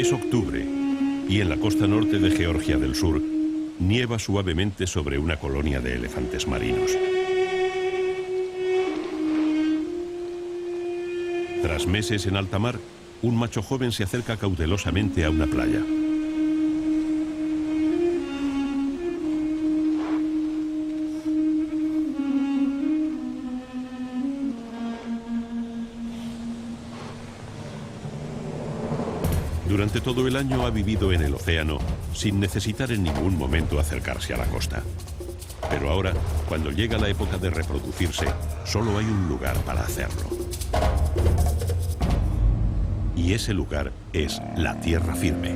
Es octubre y en la costa norte de Georgia del Sur nieva suavemente sobre una colonia de elefantes marinos. Tras meses en alta mar, un macho joven se acerca cautelosamente a una playa. Durante todo el año ha vivido en el océano sin necesitar en ningún momento acercarse a la costa. Pero ahora, cuando llega la época de reproducirse, solo hay un lugar para hacerlo. Y ese lugar es la tierra firme.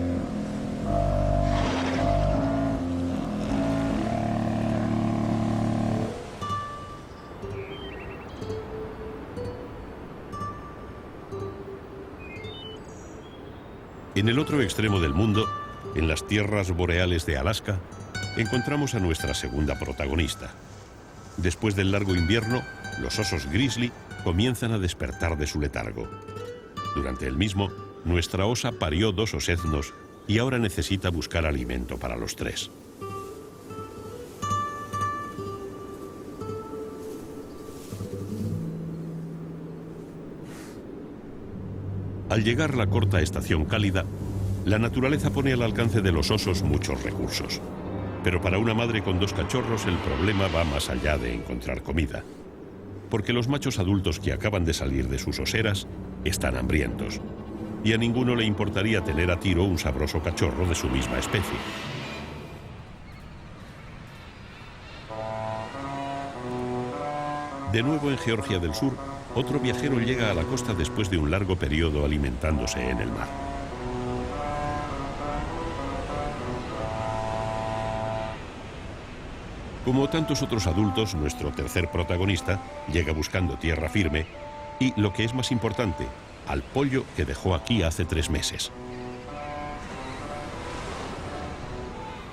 En el otro extremo del mundo, en las tierras boreales de Alaska, encontramos a nuestra segunda protagonista. Después del largo invierno, los osos grizzly comienzan a despertar de su letargo. Durante el mismo, nuestra osa parió 2 oseznos y ahora necesita buscar alimento para los 3. Al llegar la corta estación cálida, la naturaleza pone al alcance de los osos muchos recursos. Pero para una madre con 2 cachorros el problema va más allá de encontrar comida. Porque los machos adultos que acaban de salir de sus oseras están hambrientos. Y a ninguno le importaría tener a tiro un sabroso cachorro de su misma especie. De nuevo en Georgia del Sur, otro viajero llega a la costa después de un largo periodo alimentándose en el mar. Como tantos otros adultos, nuestro tercer protagonista llega buscando tierra firme y, lo que es más importante, al pollo que dejó aquí hace 3 meses.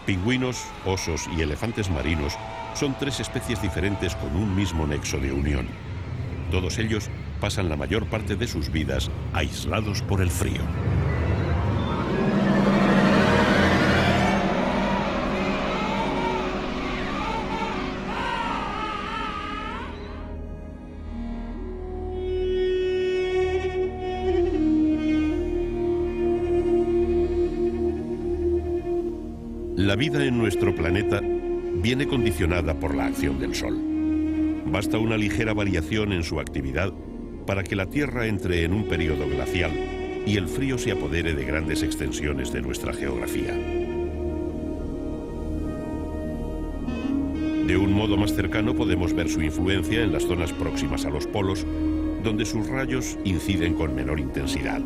Pingüinos, osos y elefantes marinos son 3 especies diferentes con un mismo nexo de unión. Todos ellos pasan la mayor parte de sus vidas aislados por el frío. La vida en nuestro planeta viene condicionada por la acción del Sol. Basta una ligera variación en su actividad para que la Tierra entre en un periodo glacial y el frío se apodere de grandes extensiones de nuestra geografía. De un modo más cercano podemos ver su influencia en las zonas próximas a los polos, donde sus rayos inciden con menor intensidad.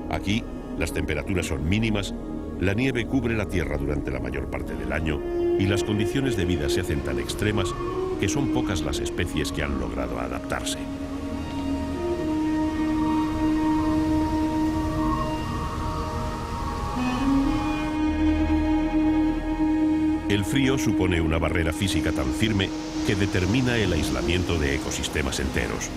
Aquí, las temperaturas son mínimas, la nieve cubre la Tierra durante la mayor parte del año y las condiciones de vida se hacen tan extremas que son pocas las especies que han logrado adaptarse. El frío supone una barrera física tan firme que determina el aislamiento de ecosistemas enteros.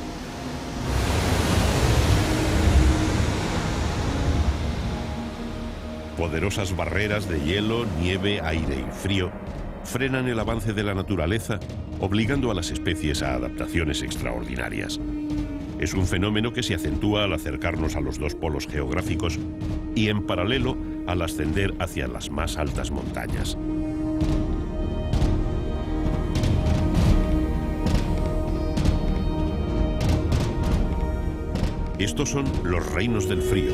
Poderosas barreras de hielo, nieve, aire y frío frenan el avance de la naturaleza, obligando a las especies a adaptaciones extraordinarias. Es un fenómeno que se acentúa al acercarnos a los 2 polos geográficos y en paralelo al ascender hacia las más altas montañas. Estos son los reinos del frío,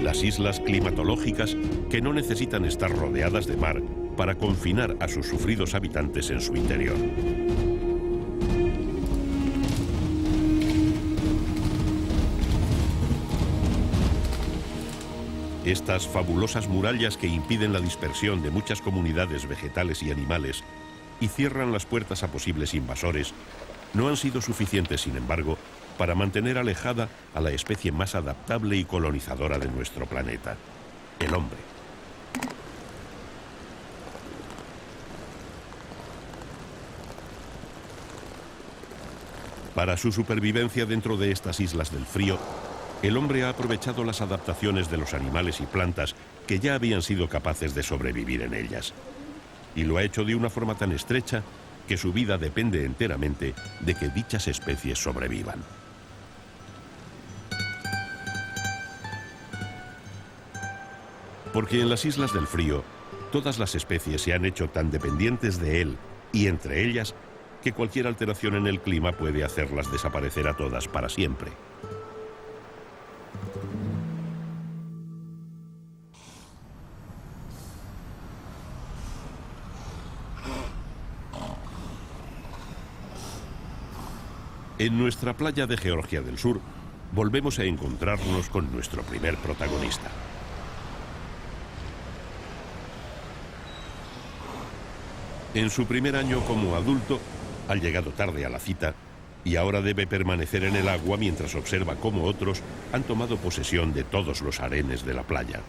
las islas climatológicas que no necesitan estar rodeadas de mar para confinar a sus sufridos habitantes en su interior. Estas fabulosas murallas que impiden la dispersión de muchas comunidades vegetales y animales y cierran las puertas a posibles invasores, no han sido suficientes, sin embargo, para mantener alejada a la especie más adaptable y colonizadora de nuestro planeta, el hombre. Para su supervivencia dentro de estas islas del frío, El hombre ha aprovechado las adaptaciones de los animales y plantas que ya habían sido capaces de sobrevivir en ellas. Y lo ha hecho de una forma tan estrecha que su vida depende enteramente de que dichas especies sobrevivan. Porque en las islas del frío, todas las especies se han hecho tan dependientes de él y entre ellas que cualquier alteración en el clima puede hacerlas desaparecer a todas para siempre. En nuestra playa de Georgia del Sur, volvemos a encontrarnos con nuestro primer protagonista. En su primer año como adulto, ha llegado tarde a la cita y ahora debe permanecer en el agua mientras observa cómo otros han tomado posesión de todos los arenes de la playa.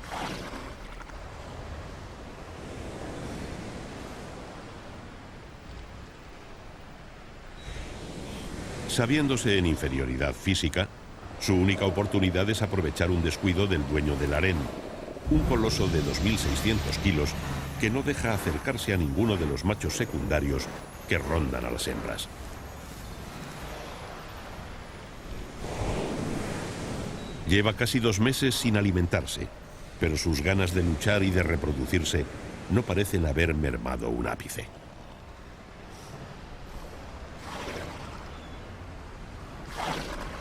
Sabiéndose en inferioridad física, su única oportunidad es aprovechar un descuido del dueño del harén, un coloso de 2.600 kilos que no deja acercarse a ninguno de los machos secundarios que rondan a las hembras. Lleva casi 2 meses sin alimentarse, pero sus ganas de luchar y de reproducirse no parecen haber mermado un ápice.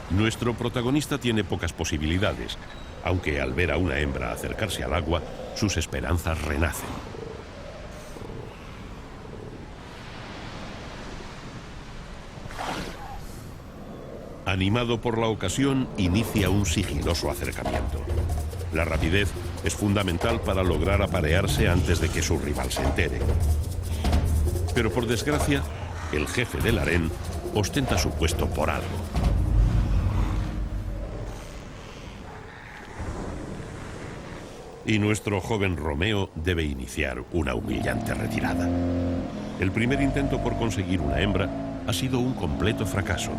Nuestro protagonista tiene pocas posibilidades, aunque al ver a una hembra acercarse al agua, sus esperanzas renacen. Animado por la ocasión, inicia un sigiloso acercamiento. La rapidez es fundamental para lograr aparearse antes de que su rival se entere. Pero por desgracia, el jefe del harén ostenta su puesto por algo. Y nuestro joven Romeo debe iniciar una humillante retirada. El primer intento por conseguir una hembra ha sido un completo fracaso.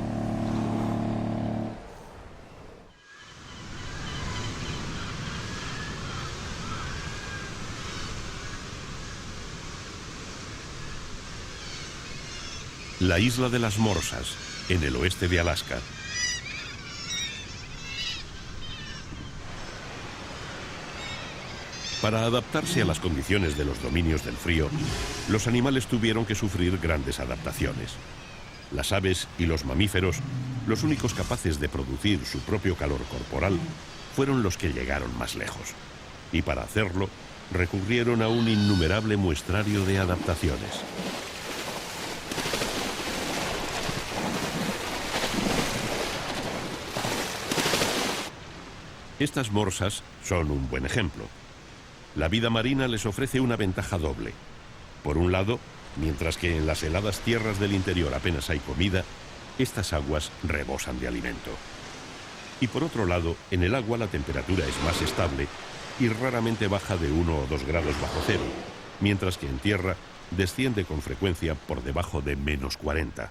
La isla de las Morsas, en el oeste de Alaska. Para adaptarse a las condiciones de los dominios del frío, los animales tuvieron que sufrir grandes adaptaciones. Las aves y los mamíferos, los únicos capaces de producir su propio calor corporal, fueron los que llegaron más lejos. Y para hacerlo, recurrieron a un innumerable muestrario de adaptaciones. Estas morsas son un buen ejemplo. La vida marina les ofrece una ventaja doble. Por un lado, mientras que en las heladas tierras del interior apenas hay comida, estas aguas rebosan de alimento. Y por otro lado, en el agua la temperatura es más estable y raramente baja de 1 o 2 grados bajo cero, mientras que en tierra desciende con frecuencia por debajo de -40.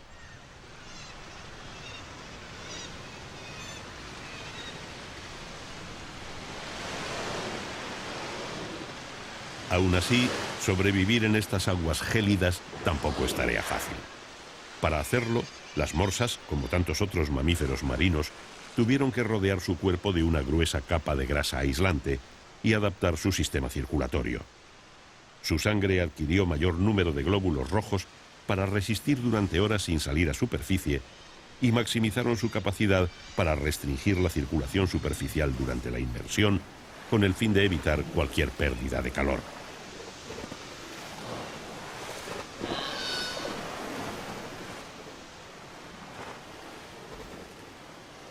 Aún así, sobrevivir en estas aguas gélidas tampoco es tarea fácil. Para hacerlo, las morsas, como tantos otros mamíferos marinos, tuvieron que rodear su cuerpo de una gruesa capa de grasa aislante y adaptar su sistema circulatorio. Su sangre adquirió mayor número de glóbulos rojos para resistir durante horas sin salir a superficie y maximizaron su capacidad para restringir la circulación superficial durante la inmersión con el fin de evitar cualquier pérdida de calor.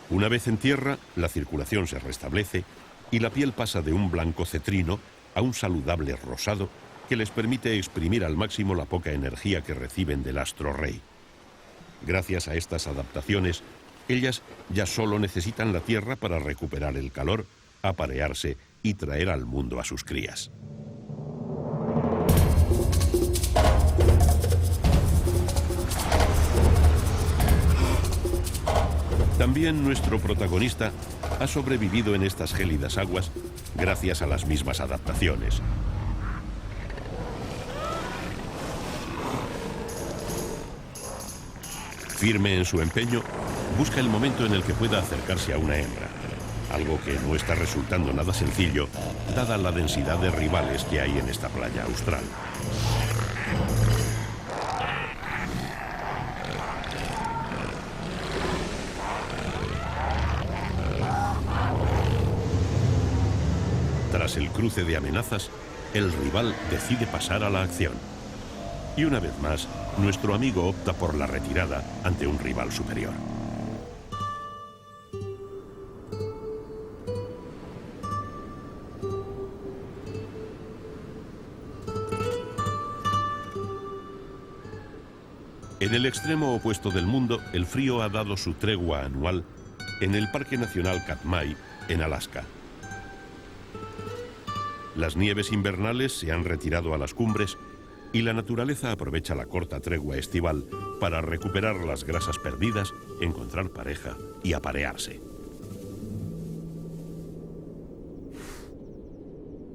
Una vez en tierra, la circulación se restablece y la piel pasa de un blanco cetrino a un saludable rosado que les permite exprimir al máximo la poca energía que reciben del astro rey. Gracias a estas adaptaciones, ellas ya solo necesitan la tierra para recuperar el calor, aparearse y traer al mundo a sus crías. También nuestro protagonista ha sobrevivido en estas gélidas aguas gracias a las mismas adaptaciones. Firme en su empeño, busca el momento en el que pueda acercarse a una hembra, algo que no está resultando nada sencillo, dada la densidad de rivales que hay en esta playa austral. Tras el cruce de amenazas, el rival decide pasar a la acción. Y una vez más, nuestro amigo opta por la retirada ante un rival superior. En el extremo opuesto del mundo, el frío ha dado su tregua anual en el Parque Nacional Katmai, en Alaska. Las nieves invernales se han retirado a las cumbres y la naturaleza aprovecha la corta tregua estival para recuperar las grasas perdidas, encontrar pareja y aparearse.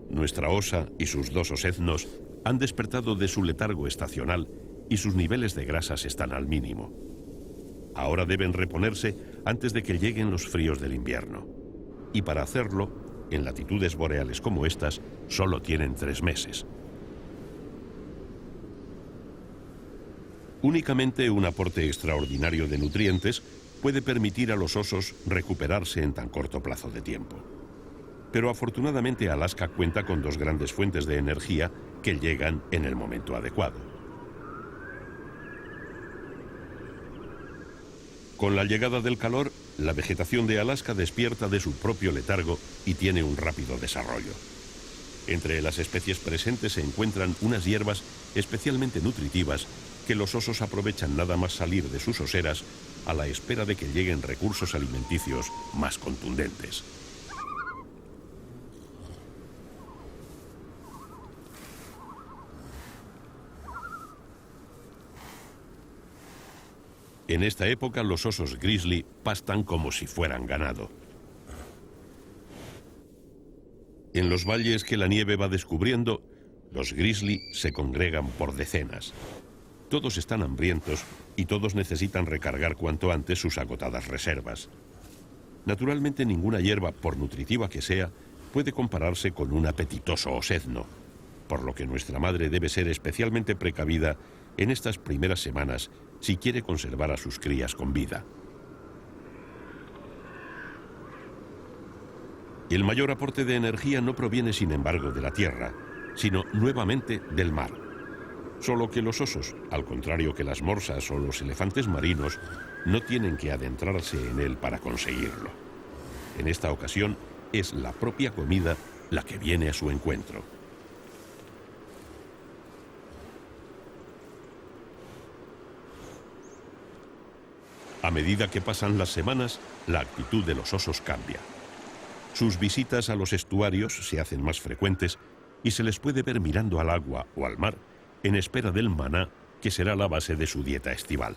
Nuestra osa y sus dos osednos han despertado de su letargo estacional y sus niveles de grasas están al mínimo. Ahora deben reponerse antes de que lleguen los fríos del invierno. Y para hacerlo, en latitudes boreales como estas, solo tienen 3 meses. Únicamente un aporte extraordinario de nutrientes puede permitir a los osos recuperarse en tan corto plazo de tiempo. Pero afortunadamente Alaska cuenta con 2 grandes fuentes de energía que llegan en el momento adecuado. Con la llegada del calor, la vegetación de Alaska despierta de su propio letargo y tiene un rápido desarrollo. Entre las especies presentes se encuentran unas hierbas especialmente nutritivas que los osos aprovechan nada más salir de sus oseras a la espera de que lleguen recursos alimenticios más contundentes. En esta época los osos grizzly pastan como si fueran ganado. En los valles que la nieve va descubriendo, los grizzly se congregan por decenas. Todos están hambrientos y todos necesitan recargar cuanto antes sus agotadas reservas. Naturalmente ninguna hierba, por nutritiva que sea, puede compararse con un apetitoso osedno, por lo que nuestra madre debe ser especialmente precavida en estas primeras semanas si quiere conservar a sus crías con vida. El mayor aporte de energía no proviene, sin embargo, de la tierra, sino nuevamente del mar. Solo que los osos, al contrario que las morsas o los elefantes marinos, no tienen que adentrarse en él para conseguirlo. En esta ocasión, es la propia comida la que viene a su encuentro. A medida que pasan las semanas, la actitud de los osos cambia. Sus visitas a los estuarios se hacen más frecuentes y se les puede ver mirando al agua o al mar en espera del maná, que será la base de su dieta estival.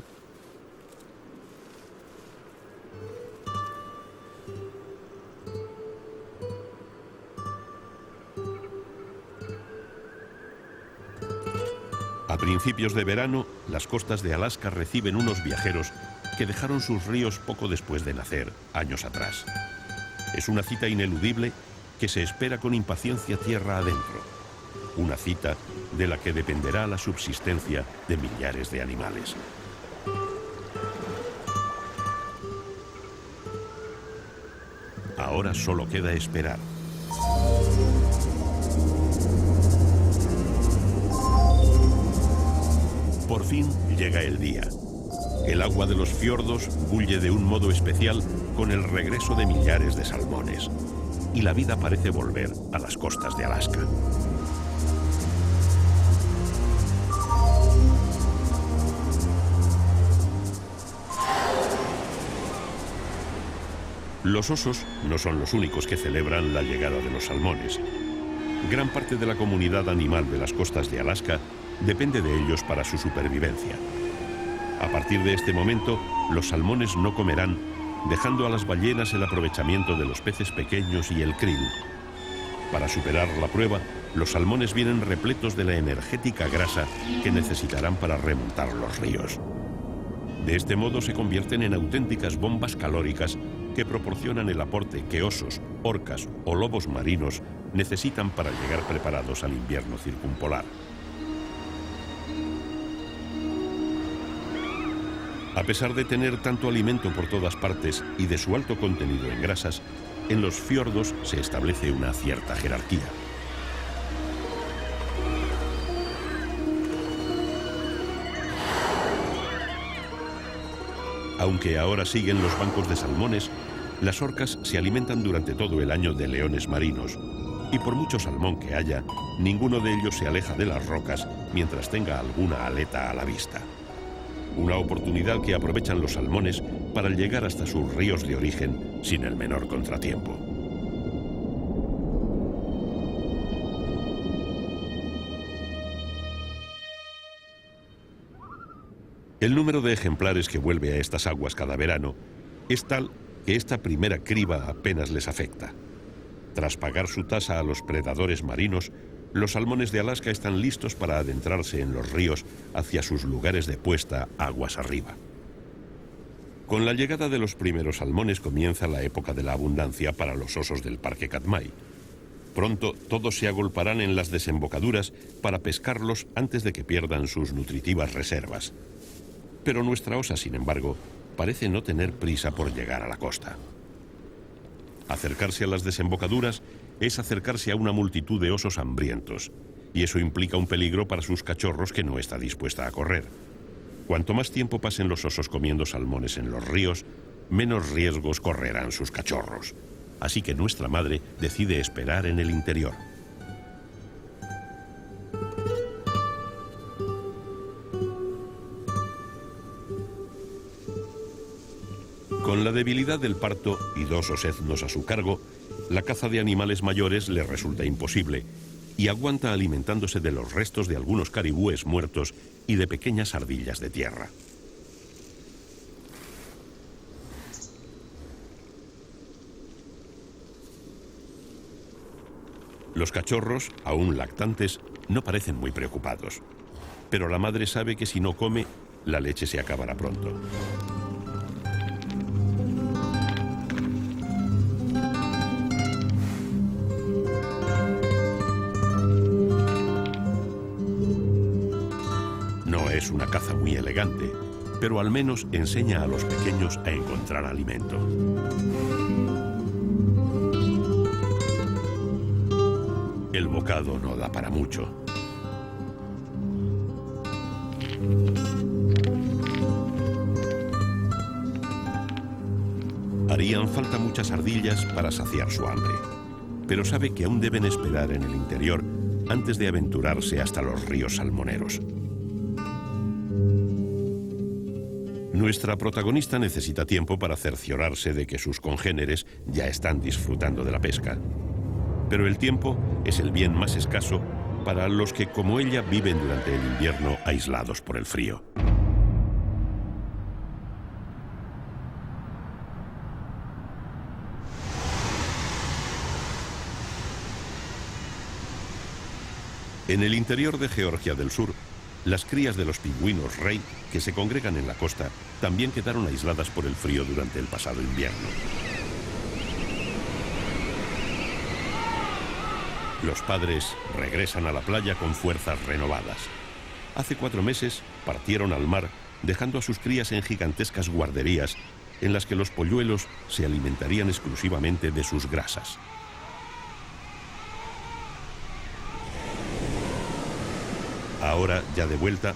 A principios de verano, las costas de Alaska reciben unos viajeros que dejaron sus ríos poco después de nacer, años atrás. Es una cita ineludible que se espera con impaciencia tierra adentro. Una cita de la que dependerá la subsistencia de millares de animales. Ahora solo queda esperar. Por fin llega el día. El agua de los fiordos bulle de un modo especial con el regreso de millares de salmones. Y la vida parece volver a las costas de Alaska. Los osos no son los únicos que celebran la llegada de los salmones. Gran parte de la comunidad animal de las costas de Alaska depende de ellos para su supervivencia. A partir de este momento, los salmones no comerán dejando a las ballenas el aprovechamiento de los peces pequeños y el krill. Para superar la prueba, los salmones vienen repletos de la energética grasa que necesitarán para remontar los ríos. De este modo se convierten en auténticas bombas calóricas que proporcionan el aporte que osos, orcas o lobos marinos necesitan para llegar preparados al invierno circumpolar. A pesar de tener tanto alimento por todas partes y de su alto contenido en grasas, en los fiordos se establece una cierta jerarquía. Aunque ahora siguen los bancos de salmones, las orcas se alimentan durante todo el año de leones marinos, y por mucho salmón que haya, ninguno de ellos se aleja de las rocas mientras tenga alguna aleta a la vista. Una oportunidad que aprovechan los salmones para llegar hasta sus ríos de origen sin el menor contratiempo. El número de ejemplares que vuelve a estas aguas cada verano es tal que esta primera criba apenas les afecta. Tras pagar su tasa a los predadores marinos, los salmones de Alaska están listos para adentrarse en los ríos hacia sus lugares de puesta aguas arriba. Con la llegada de los primeros salmones comienza la época de la abundancia para los osos del Parque Katmai. Pronto todos se agolparán en las desembocaduras para pescarlos antes de que pierdan sus nutritivas reservas. Pero nuestra osa, sin embargo, parece no tener prisa por llegar a la costa. Acercarse a las desembocaduras es acercarse a una multitud de osos hambrientos, y eso implica un peligro para sus cachorros que no está dispuesta a correr. Cuanto más tiempo pasen los osos comiendo salmones en los ríos, menos riesgos correrán sus cachorros. Así que nuestra madre decide esperar en el interior. Con la debilidad del parto y 2 osetnos a su cargo, la caza de animales mayores le resulta imposible y aguanta alimentándose de los restos de algunos caribúes muertos y de pequeñas ardillas de tierra. Los cachorros, aún lactantes, no parecen muy preocupados, pero la madre sabe que si no come, la leche se acabará pronto. No es una caza muy elegante, pero al menos enseña a los pequeños a encontrar alimento. El bocado no da para mucho. Harían falta muchas ardillas para saciar su hambre, pero sabe que aún deben esperar en el interior antes de aventurarse hasta los ríos salmoneros. Nuestra protagonista necesita tiempo para cerciorarse de que sus congéneres ya están disfrutando de la pesca. Pero el tiempo es el bien más escaso para los que, como ella, viven durante el invierno aislados por el frío. En el interior de Georgia del Sur, las crías de los pingüinos rey que se congregan en la costa también quedaron aisladas por el frío durante el pasado invierno. Los padres regresan a la playa con fuerzas renovadas. Hace 4 meses partieron al mar, dejando a sus crías en gigantescas guarderías en las que los polluelos se alimentarían exclusivamente de sus grasas. Ahora, ya de vuelta,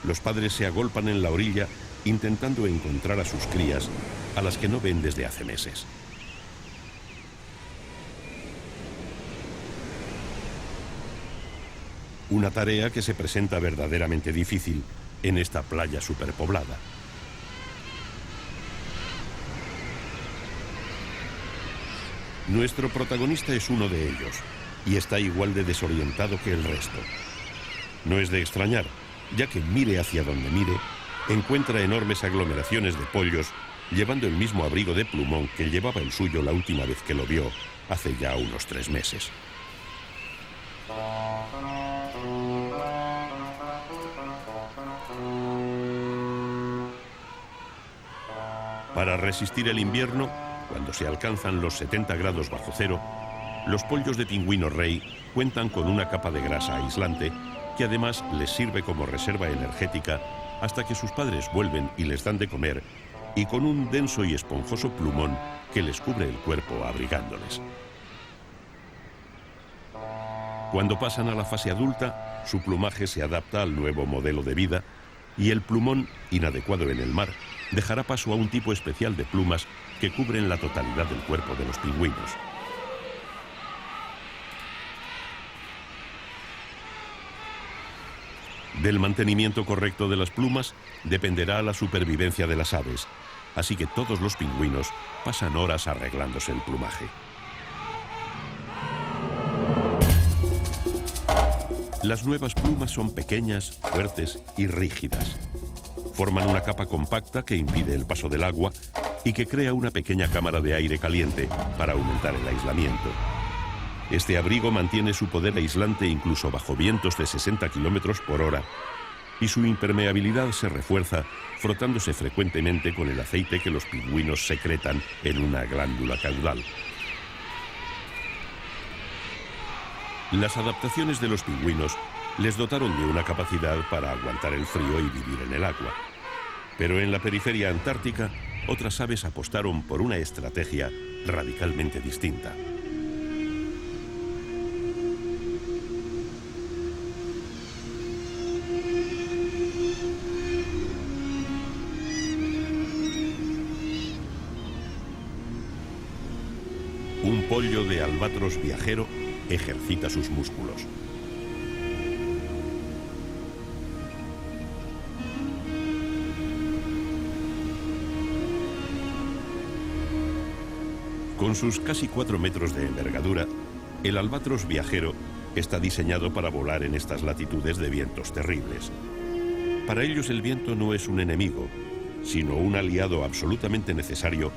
los padres se agolpan en la orilla intentando encontrar a sus crías, a las que no ven desde hace meses. Una tarea que se presenta verdaderamente difícil en esta playa superpoblada. Nuestro protagonista es uno de ellos y está igual de desorientado que el resto. No es de extrañar, ya que mire hacia donde mire, encuentra enormes aglomeraciones de pollos llevando el mismo abrigo de plumón que llevaba el suyo la última vez que lo vio, hace ya unos 3 meses. Para resistir el invierno, cuando se alcanzan los 70 grados bajo cero, los pollos de pingüino rey cuentan con una capa de grasa aislante que además les sirve como reserva energética hasta que sus padres vuelven y les dan de comer, y con un denso y esponjoso plumón que les cubre el cuerpo abrigándoles. Cuando pasan a la fase adulta, su plumaje se adapta al nuevo modelo de vida y el plumón, inadecuado en el mar, dejará paso a un tipo especial de plumas que cubren la totalidad del cuerpo de los pingüinos. Del mantenimiento correcto de las plumas dependerá la supervivencia de las aves, así que todos los pingüinos pasan horas arreglándose el plumaje. Las nuevas plumas son pequeñas, fuertes y rígidas. Forman una capa compacta que impide el paso del agua y que crea una pequeña cámara de aire caliente para aumentar el aislamiento. Este abrigo mantiene su poder aislante incluso bajo vientos de 60 km por hora y su impermeabilidad se refuerza frotándose frecuentemente con el aceite que los pingüinos secretan en una glándula caudal. Las adaptaciones de los pingüinos les dotaron de una capacidad para aguantar el frío y vivir en el agua. Pero en la periferia antártica, otras aves apostaron por una estrategia radicalmente distinta. Un pollo de albatros viajero ejercita sus músculos. Con sus casi 4 metros de envergadura, el albatros viajero está diseñado para volar en estas latitudes de vientos terribles. Para ellos el viento no es un enemigo, sino un aliado absolutamente necesario,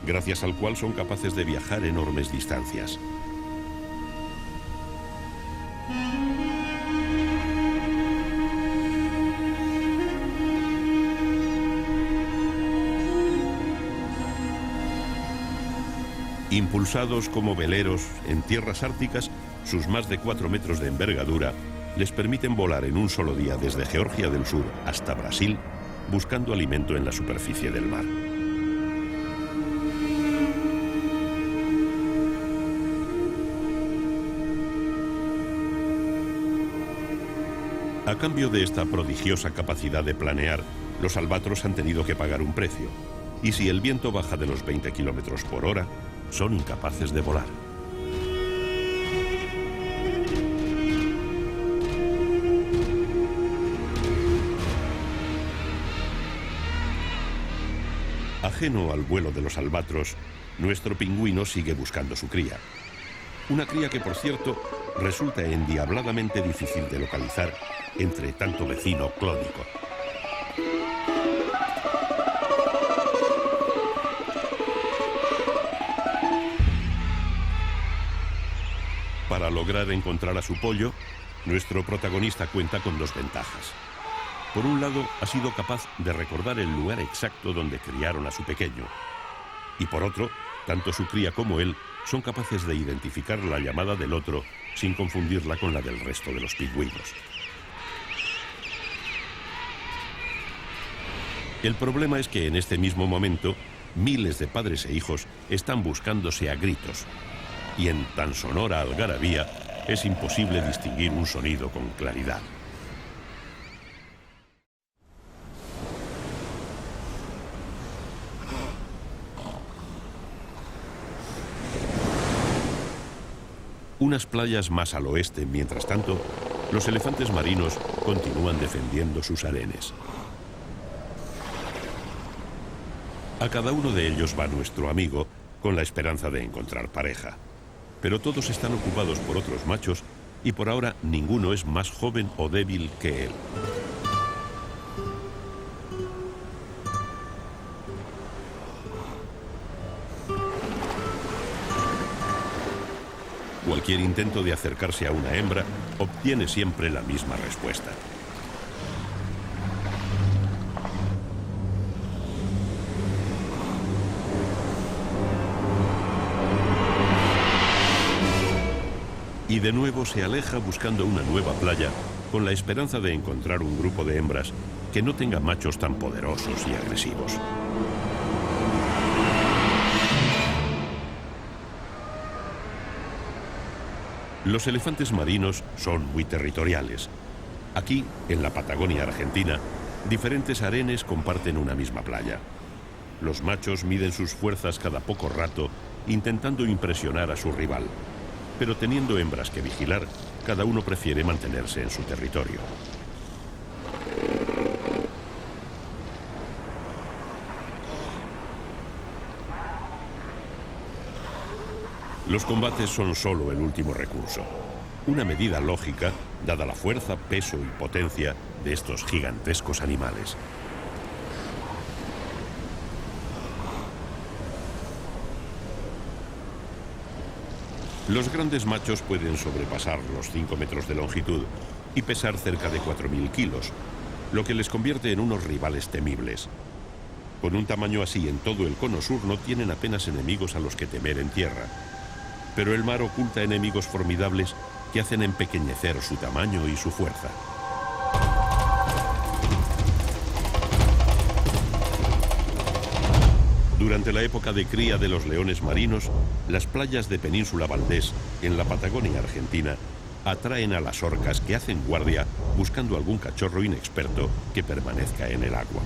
gracias al cual son capaces de viajar enormes distancias. Impulsados como veleros en tierras árticas, sus más de 4 metros de envergadura les permiten volar en un solo día desde Georgia del Sur hasta Brasil, buscando alimento en la superficie del mar. A cambio de esta prodigiosa capacidad de planear, los albatros han tenido que pagar un precio, y si el viento baja de los 20 km por hora, son incapaces de volar. Ajeno al vuelo de los albatros, nuestro pingüino sigue buscando su cría. Una cría que, por cierto, resulta endiabladamente difícil de localizar entre tanto vecino clónico. Para lograr encontrar a su pollo, nuestro protagonista cuenta con 2 ventajas. Por un lado, ha sido capaz de recordar el lugar exacto donde criaron a su pequeño. Y por otro, tanto su cría como él son capaces de identificar la llamada del otro sin confundirla con la del resto de los pingüinos. El problema es que en este mismo momento, miles de padres e hijos están buscándose a gritos. Y en tan sonora algarabía es imposible distinguir un sonido con claridad. Unas playas más al oeste, mientras tanto, los elefantes marinos continúan defendiendo sus harenes. A cada uno de ellos va nuestro amigo con la esperanza de encontrar pareja. Pero todos están ocupados por otros machos y por ahora ninguno es más joven o débil que él. cualquier intento de acercarse a una hembra obtiene siempre la misma respuesta. Y de nuevo se aleja buscando una nueva playa con la esperanza de encontrar un grupo de hembras que no tenga machos tan poderosos y agresivos. Los elefantes marinos son muy territoriales. Aquí, en la Patagonia argentina, diferentes harenes comparten una misma playa. Los machos miden sus fuerzas cada poco rato, intentando impresionar a su rival. Pero teniendo hembras que vigilar, cada uno prefiere mantenerse en su territorio. Los combates son solo el último recurso. Una medida lógica, dada la fuerza, peso y potencia de estos gigantescos animales. Los grandes machos pueden sobrepasar los 5 metros de longitud y pesar cerca de 4.000 kilos, lo que les convierte en unos rivales temibles. Con un tamaño así en todo el cono sur no tienen apenas enemigos a los que temer en tierra. Pero el mar oculta enemigos formidables que hacen empequeñecer su tamaño y su fuerza. Durante la época de cría de los leones marinos, las playas de Península Valdés, en la Patagonia argentina, atraen a las orcas que hacen guardia buscando algún cachorro inexperto que permanezca en el agua.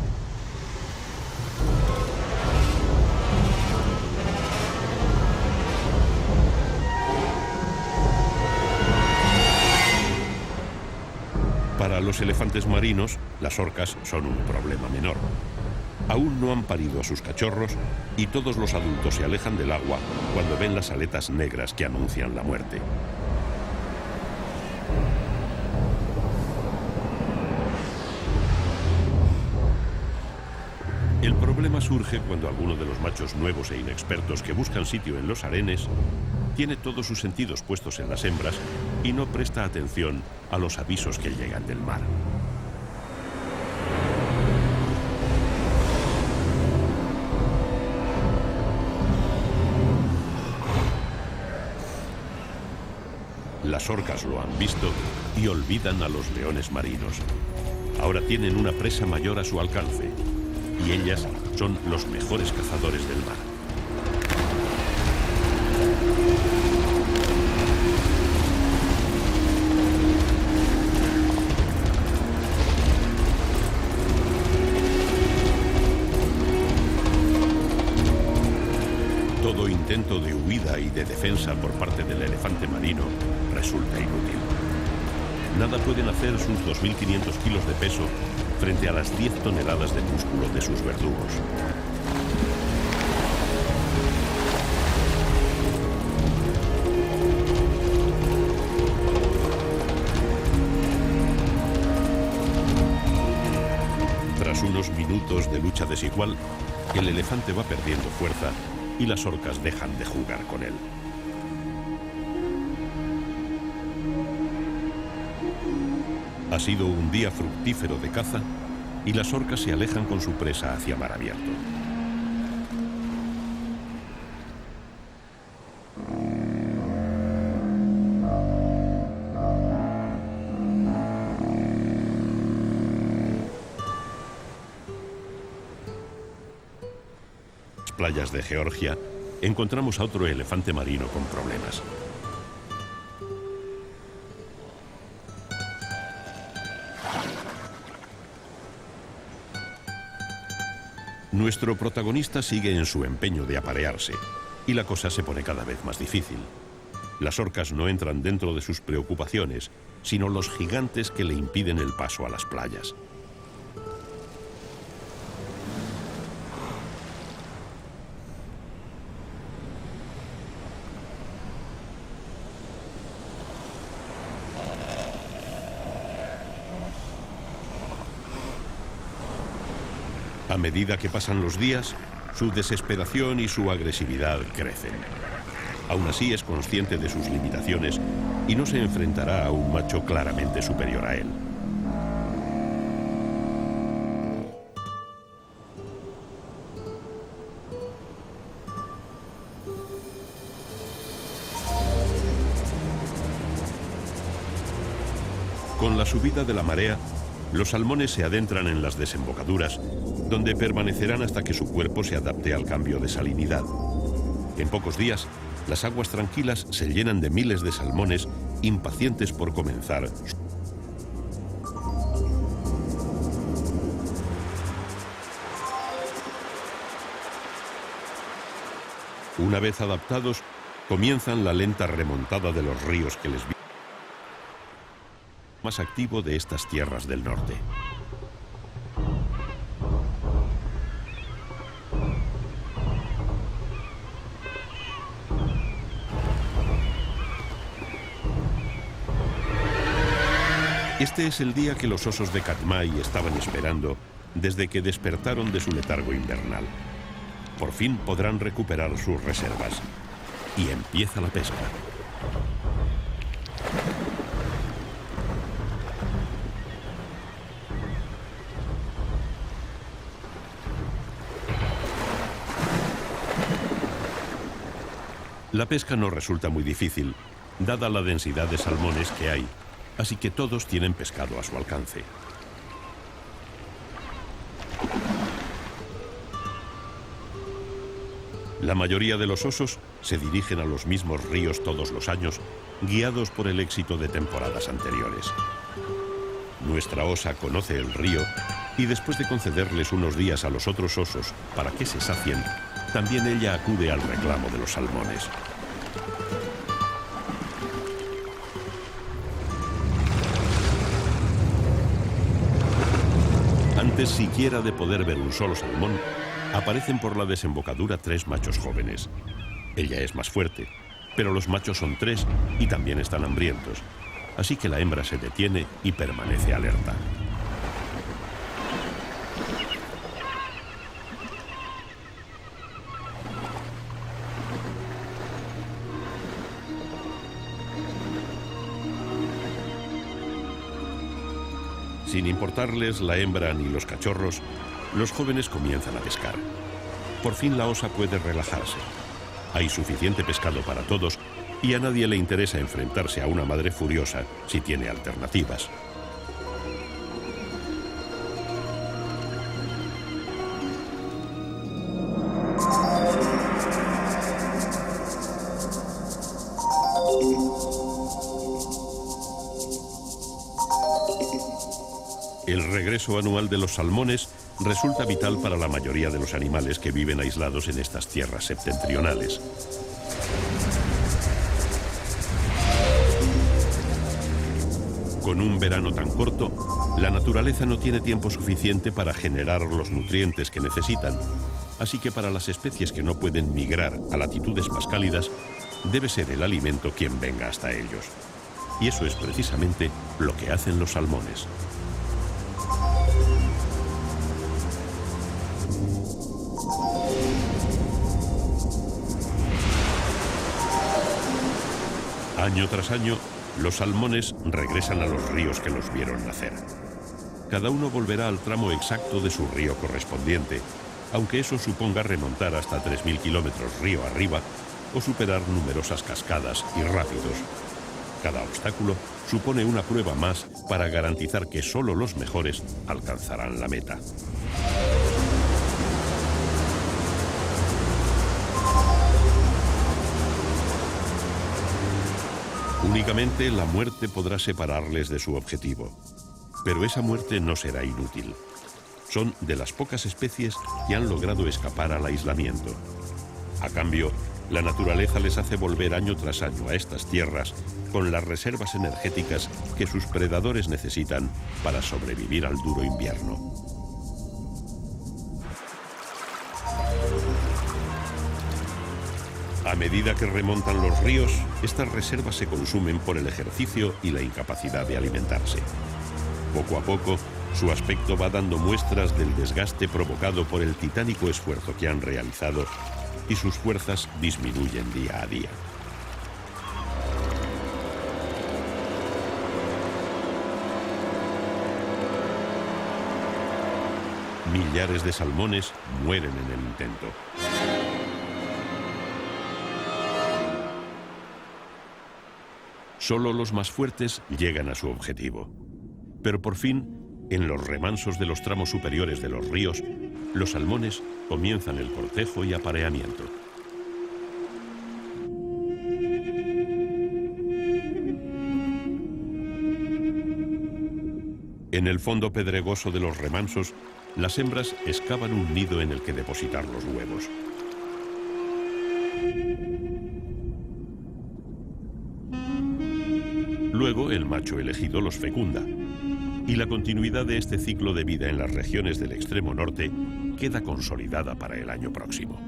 Para los elefantes marinos, las orcas son un problema menor. Aún no han parido a sus cachorros y todos los adultos se alejan del agua cuando ven las aletas negras que anuncian la muerte. El problema surge cuando alguno de los machos nuevos e inexpertos que buscan sitio en los harenes tiene todos sus sentidos puestos en las hembras y no presta atención a los avisos que llegan del mar. Las orcas lo han visto y olvidan a los leones marinos. Ahora tienen una presa mayor a su alcance y ellas son los mejores cazadores del mar. Todo intento de huida y de defensa por parte del elefante marino resulta inútil. Nada pueden hacer sus 2.500 kilos de peso frente a las 10 toneladas de músculo de sus verdugos. Tras unos minutos de lucha desigual, el elefante va perdiendo fuerza y las orcas dejan de jugar con él. Ha sido un día fructífero de caza y las orcas se alejan con su presa hacia mar abierto. En las playas de Georgia encontramos a otro elefante marino con problemas. Nuestro protagonista sigue en su empeño de aparearse y la cosa se pone cada vez más difícil. Las orcas no entran dentro de sus preocupaciones, sino los gigantes que le impiden el paso a las playas. A medida que pasan los días, su desesperación y su agresividad crecen. Aún así es consciente de sus limitaciones y no se enfrentará a un macho claramente superior a él. Con la subida de la marea, los salmones se adentran en las desembocaduras, donde permanecerán hasta que su cuerpo se adapte al cambio de salinidad. En pocos días, las aguas tranquilas se llenan de miles de salmones impacientes por comenzar. Una vez adaptados, comienzan la lenta remontada de los ríos que les vienen. Más activo de estas tierras del norte. Este es el día que los osos de Katmai estaban esperando desde que despertaron de su letargo invernal. Por fin podrán recuperar sus reservas. Y empieza la pesca. La pesca no resulta muy difícil, dada la densidad de salmones que hay, así que todos tienen pescado a su alcance. La mayoría de los osos se dirigen a los mismos ríos todos los años, guiados por el éxito de temporadas anteriores. Nuestra osa conoce el río y después de concederles unos días a los otros osos para que se sacien, también ella acude al reclamo de los salmones. Antes siquiera de poder ver un solo salmón, aparecen por la desembocadura 3 machos jóvenes. Ella es más fuerte, pero los machos son 3 y también están hambrientos, así que la hembra se detiene y permanece alerta. Sin importarles la hembra ni los cachorros, los jóvenes comienzan a pescar. Por fin la osa puede relajarse. Hay suficiente pescado para todos y a nadie le interesa enfrentarse a una madre furiosa si tiene alternativas. El regreso anual de los salmones resulta vital para la mayoría de los animales que viven aislados en estas tierras septentrionales. Con un verano tan corto, la naturaleza no tiene tiempo suficiente para generar los nutrientes que necesitan, así que para las especies que no pueden migrar a latitudes más cálidas, debe ser el alimento quien venga hasta ellos. Y eso es precisamente lo que hacen los salmones. Año tras año, los salmones regresan a los ríos que los vieron nacer. Cada uno volverá al tramo exacto de su río correspondiente, aunque eso suponga remontar hasta 3.000 kilómetros río arriba o superar numerosas cascadas y rápidos. Cada obstáculo supone una prueba más para garantizar que solo los mejores alcanzarán la meta. Únicamente la muerte podrá separarles de su objetivo. Pero esa muerte no será inútil. Son de las pocas especies que han logrado escapar al aislamiento. A cambio, la naturaleza les hace volver año tras año a estas tierras con las reservas energéticas que sus predadores necesitan para sobrevivir al duro invierno. A medida que remontan los ríos, estas reservas se consumen por el ejercicio y la incapacidad de alimentarse. Poco a poco, su aspecto va dando muestras del desgaste provocado por el titánico esfuerzo que han realizado y sus fuerzas disminuyen día a día. Millares de salmones mueren en el intento. Solo los más fuertes llegan a su objetivo. Pero por fin, en los remansos de los tramos superiores de los ríos, los salmones comienzan el cortejo y apareamiento. En el fondo pedregoso de los remansos, las hembras excavan un nido en el que depositar los huevos. Luego, el macho elegido los fecunda, y la continuidad de este ciclo de vida en las regiones del extremo norte queda consolidada para el año próximo.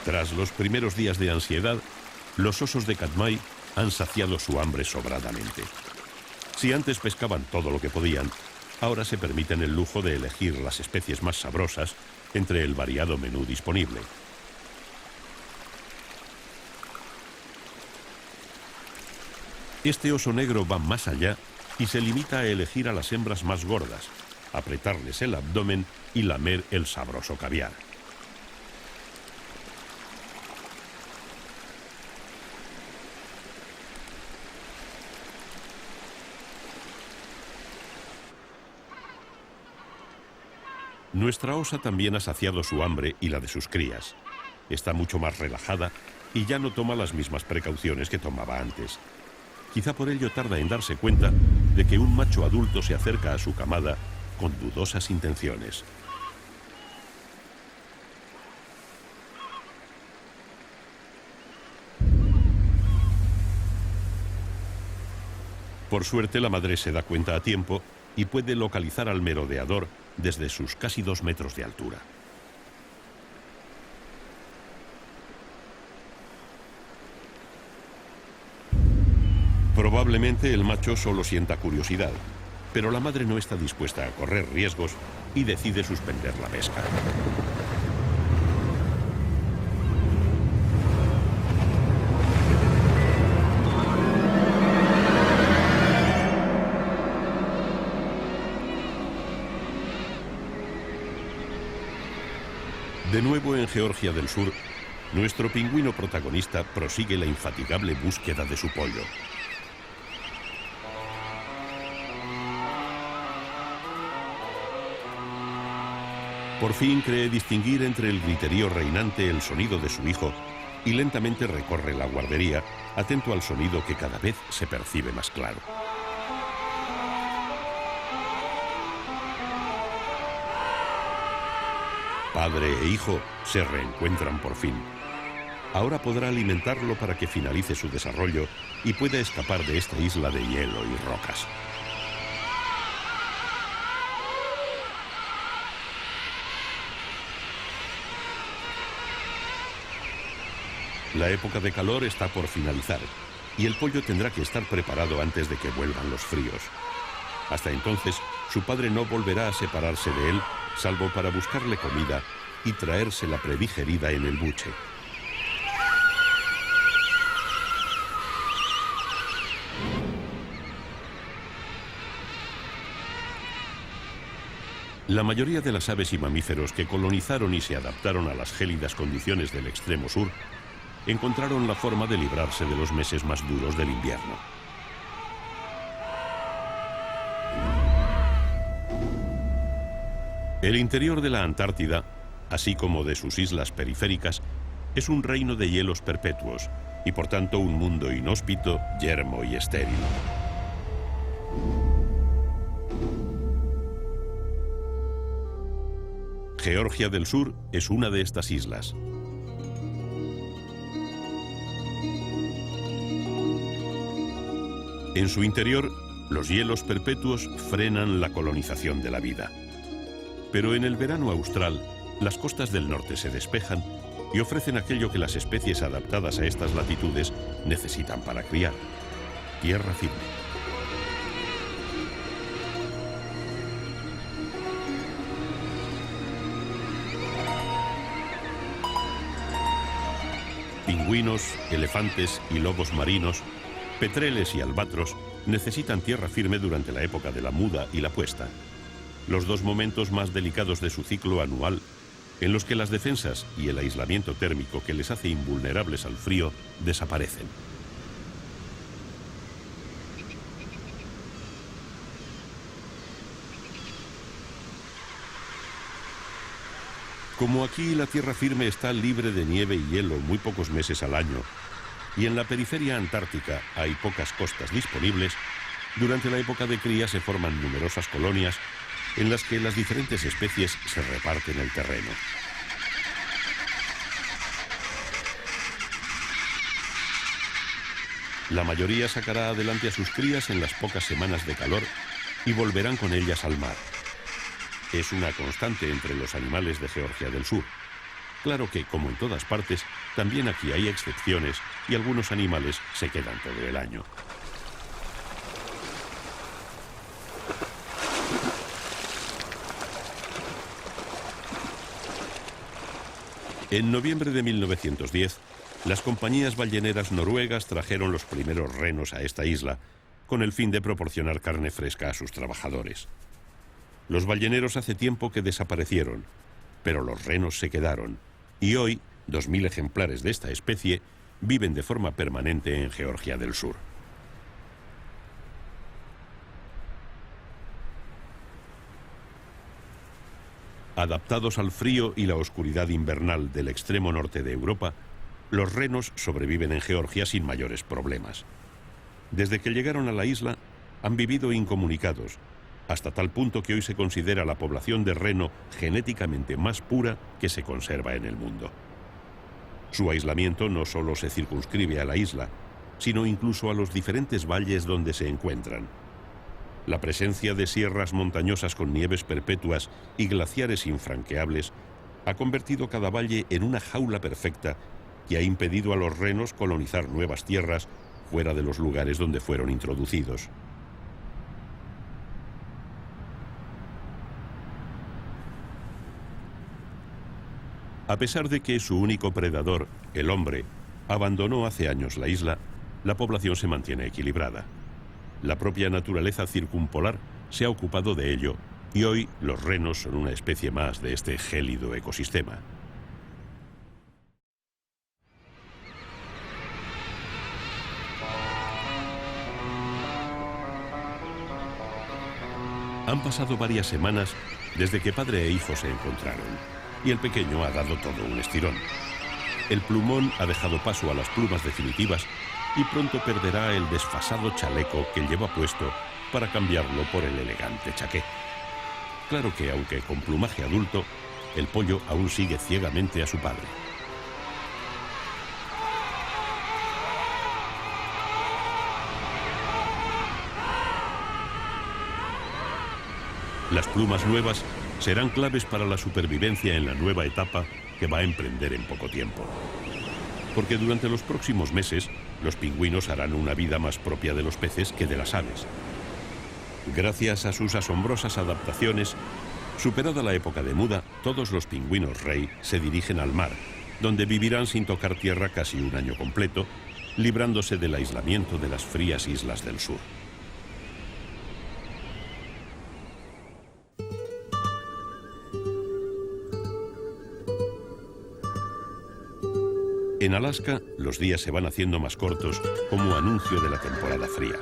Tras los primeros días de ansiedad, los osos de Katmai han saciado su hambre sobradamente. Si antes pescaban todo lo que podían, ahora se permiten el lujo de elegir las especies más sabrosas entre el variado menú disponible. Este oso negro va más allá y se limita a elegir a las hembras más gordas, apretarles el abdomen y lamer el sabroso caviar. Nuestra osa también ha saciado su hambre y la de sus crías. Está mucho más relajada y ya no toma las mismas precauciones que tomaba antes. Quizá por ello tarda en darse cuenta de que un macho adulto se acerca a su camada con dudosas intenciones. Por suerte, la madre se da cuenta a tiempo y puede localizar al merodeador desde sus casi 2 metros de altura. Probablemente el macho solo sienta curiosidad, pero la madre no está dispuesta a correr riesgos y decide suspender la pesca. De nuevo en Georgia del Sur, nuestro pingüino protagonista prosigue la infatigable búsqueda de su pollo. Por fin cree distinguir entre el griterío reinante el sonido de su hijo y lentamente recorre la guardería, atento al sonido que cada vez se percibe más claro. Padre e hijo se reencuentran por fin. Ahora podrá alimentarlo para que finalice su desarrollo y pueda escapar de esta isla de hielo y rocas. La época de calor está por finalizar y el pollo tendrá que estar preparado antes de que vuelvan los fríos. Hasta entonces, su padre no volverá a separarse de él, salvo para buscarle comida y traérsela predigerida en el buche. La mayoría de las aves y mamíferos que colonizaron y se adaptaron a las gélidas condiciones del extremo sur encontraron la forma de librarse de los meses más duros del invierno. El interior de la Antártida, así como de sus islas periféricas, es un reino de hielos perpetuos y por tanto un mundo inhóspito, yermo y estéril. Georgia del Sur es una de estas islas. En su interior, los hielos perpetuos frenan la colonización de la vida. Pero en el verano austral, las costas del norte se despejan y ofrecen aquello que las especies adaptadas a estas latitudes necesitan para criar: tierra firme. pingüinos, elefantes y lobos marinos, petreles y albatros necesitan tierra firme durante la época de la muda y la puesta, los dos momentos más delicados de su ciclo anual, en los que las defensas y el aislamiento térmico que les hace invulnerables al frío desaparecen. Como aquí la tierra firme está libre de nieve y hielo muy pocos meses al año, y en la periferia antártica hay pocas costas disponibles, durante la época de cría se forman numerosas colonias en las que las diferentes especies se reparten el terreno. La mayoría sacará adelante a sus crías en las pocas semanas de calor y volverán con ellas al mar. Es una constante entre los animales de Georgia del Sur. Claro que, como en todas partes, también aquí hay excepciones y algunos animales se quedan todo el año. En noviembre de 1910, las compañías balleneras noruegas trajeron los primeros renos a esta isla, con el fin de proporcionar carne fresca a sus trabajadores. Los balleneros hace tiempo que desaparecieron, pero los renos se quedaron, y hoy 2000 ejemplares de esta especie viven de forma permanente en Georgia del Sur. Adaptados al frío y la oscuridad invernal del extremo norte de Europa, los renos sobreviven en Georgia sin mayores problemas. Desde que llegaron a la isla, han vivido incomunicados, hasta tal punto que hoy se considera la población de reno genéticamente más pura que se conserva en el mundo. Su aislamiento no solo se circunscribe a la isla, sino incluso a los diferentes valles donde se encuentran. La presencia de sierras montañosas con nieves perpetuas y glaciares infranqueables ha convertido cada valle en una jaula perfecta y ha impedido a los renos colonizar nuevas tierras fuera de los lugares donde fueron introducidos. A pesar de que su único predador, el hombre, abandonó hace años la isla, la población se mantiene equilibrada. La propia naturaleza circumpolar se ha ocupado de ello y hoy los renos son una especie más de este gélido ecosistema. Han pasado varias semanas desde que padre e hijo se encontraron y el pequeño ha dado todo un estirón. El plumón ha dejado paso a las plumas definitivas y pronto perderá el desfasado chaleco que lleva puesto para cambiarlo por el elegante chaqué. Claro que, aunque con plumaje adulto, el pollo aún sigue ciegamente a su padre. Las plumas nuevas serán claves para la supervivencia en la nueva etapa que va a emprender en poco tiempo. Porque durante los próximos meses, los pingüinos harán una vida más propia de los peces que de las aves. Gracias a sus asombrosas adaptaciones, superada la época de muda, todos los pingüinos rey se dirigen al mar, donde vivirán sin tocar tierra casi un año completo, librándose del aislamiento de las frías islas del sur. En Alaska, los días se van haciendo más cortos como anuncio de la temporada fría.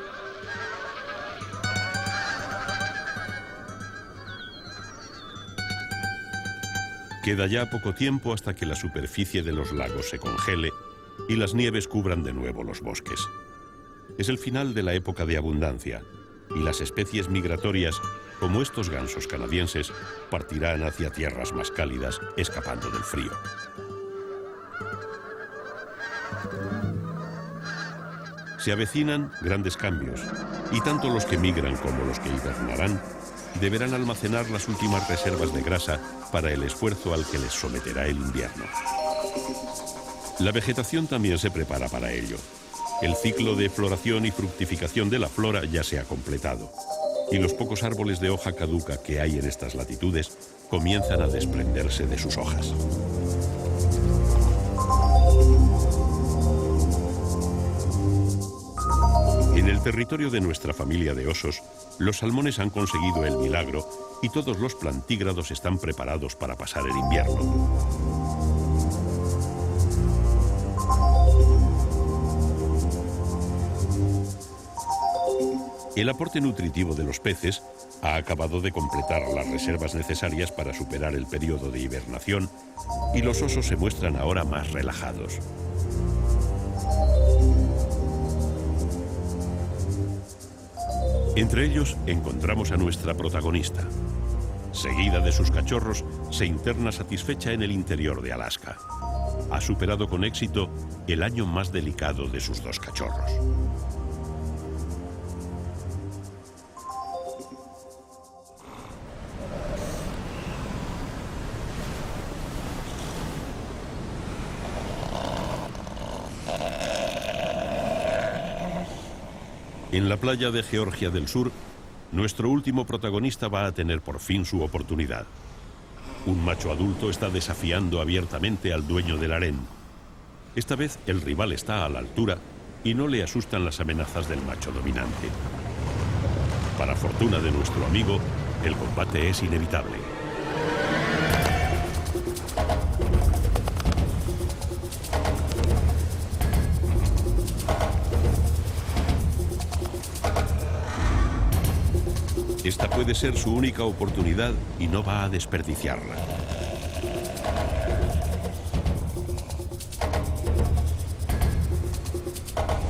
Queda ya poco tiempo hasta que la superficie de los lagos se congele y las nieves cubran de nuevo los bosques. Es el final de la época de abundancia y las especies migratorias, como estos gansos canadienses, partirán hacia tierras más cálidas, escapando del frío. Se avecinan grandes cambios, y tanto los que migran como los que hibernarán deberán almacenar las últimas reservas de grasa para el esfuerzo al que les someterá el invierno. La vegetación también se prepara para ello. El ciclo de floración y fructificación de la flora ya se ha completado, y los pocos árboles de hoja caduca que hay en estas latitudes comienzan a desprenderse de sus hojas. territorio de nuestra familia de osos, los salmones han conseguido el milagro y todos los plantígrados están preparados para pasar el invierno. El aporte nutritivo de los peces ha acabado de completar las reservas necesarias para superar el periodo de hibernación y los osos se muestran ahora más relajados. Entre ellos encontramos a nuestra protagonista. Seguida de sus cachorros, se interna satisfecha en el interior de Alaska. Ha superado con éxito el año más delicado de sus dos cachorros. En la playa de Georgia del Sur, nuestro último protagonista va a tener por fin su oportunidad. Un macho adulto está desafiando abiertamente al dueño del harén. Esta vez el rival está a la altura y no le asustan las amenazas del macho dominante. Para fortuna de nuestro amigo, el combate es inevitable. Esta puede ser su única oportunidad y no va a desperdiciarla.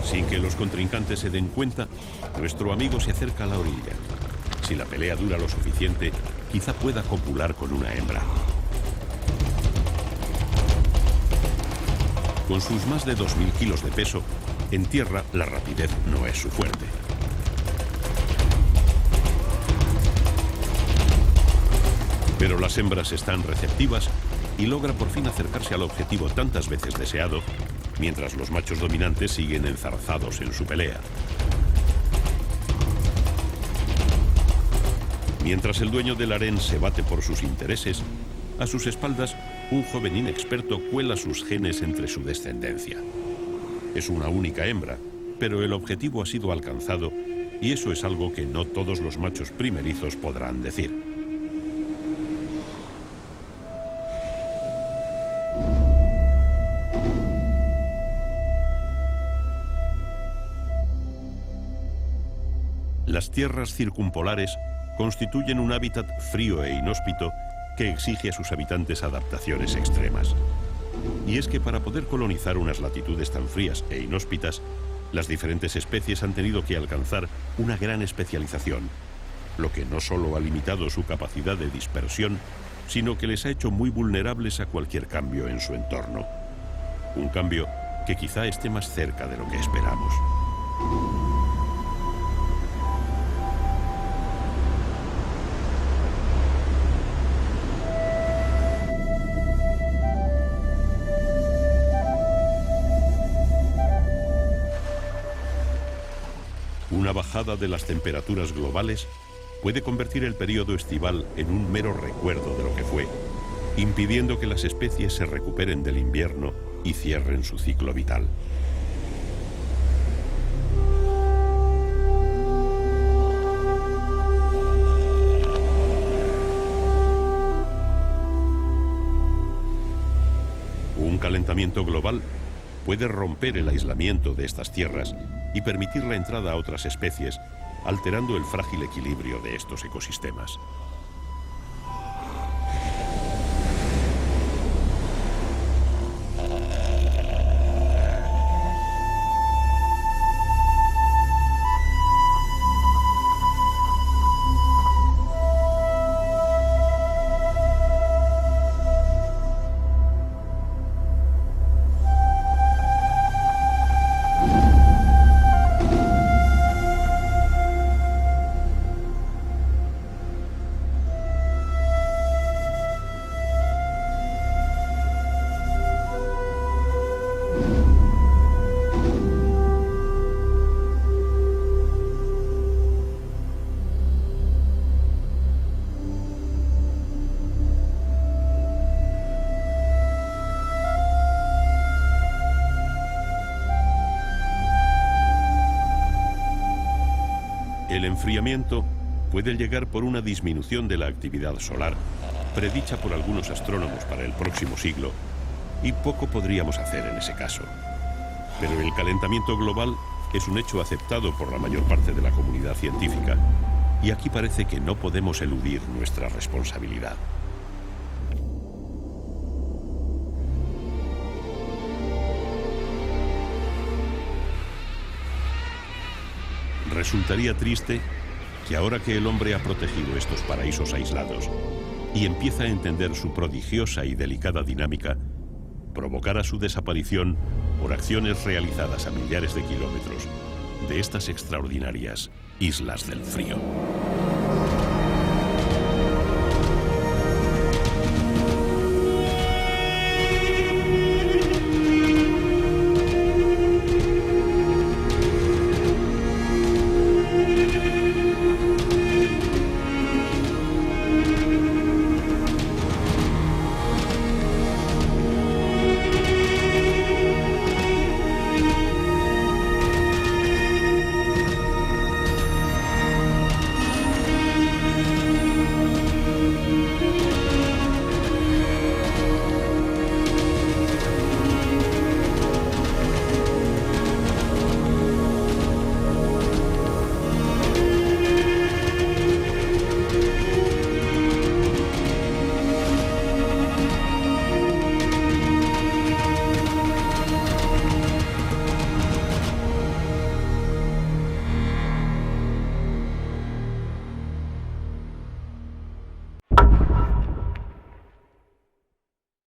Sin que los contrincantes se den cuenta, nuestro amigo se acerca a la orilla. Si la pelea dura lo suficiente, quizá pueda copular con una hembra. Con sus más de 2000 kilos de peso, en tierra la rapidez no es su fuerte. Pero las hembras están receptivas y logra por fin acercarse al objetivo tantas veces deseado, mientras los machos dominantes siguen enzarzados en su pelea. Mientras el dueño del harén se bate por sus intereses, a sus espaldas un joven inexperto cuela sus genes entre su descendencia. Es una única hembra, pero el objetivo ha sido alcanzado y eso es algo que no todos los machos primerizos podrán decir. Las tierras circumpolares constituyen un hábitat frío e inhóspito que exige a sus habitantes adaptaciones extremas. Y es que para poder colonizar unas latitudes tan frías e inhóspitas, las diferentes especies han tenido que alcanzar una gran especialización, lo que no solo ha limitado su capacidad de dispersión, sino que les ha hecho muy vulnerables a cualquier cambio en su entorno. Un cambio que quizá esté más cerca de lo que esperamos. Una bajada de las temperaturas globales puede convertir el periodo estival en un mero recuerdo de lo que fue, impidiendo que las especies se recuperen del invierno y cierren su ciclo vital. Un calentamiento global puede romper el aislamiento de estas tierras y permitir la entrada a otras especies, alterando el frágil equilibrio de estos ecosistemas. enfriamiento puede llegar por una disminución de la actividad solar, predicha por algunos astrónomos para el próximo siglo, y poco podríamos hacer en ese caso. Pero el calentamiento global es un hecho aceptado por la mayor parte de la comunidad científica, y aquí parece que no podemos eludir nuestra responsabilidad. Resultaría triste que ahora que el hombre ha protegido estos paraísos aislados y empieza a entender su prodigiosa y delicada dinámica, provocara su desaparición por acciones realizadas a millares de kilómetros de estas extraordinarias islas del frío.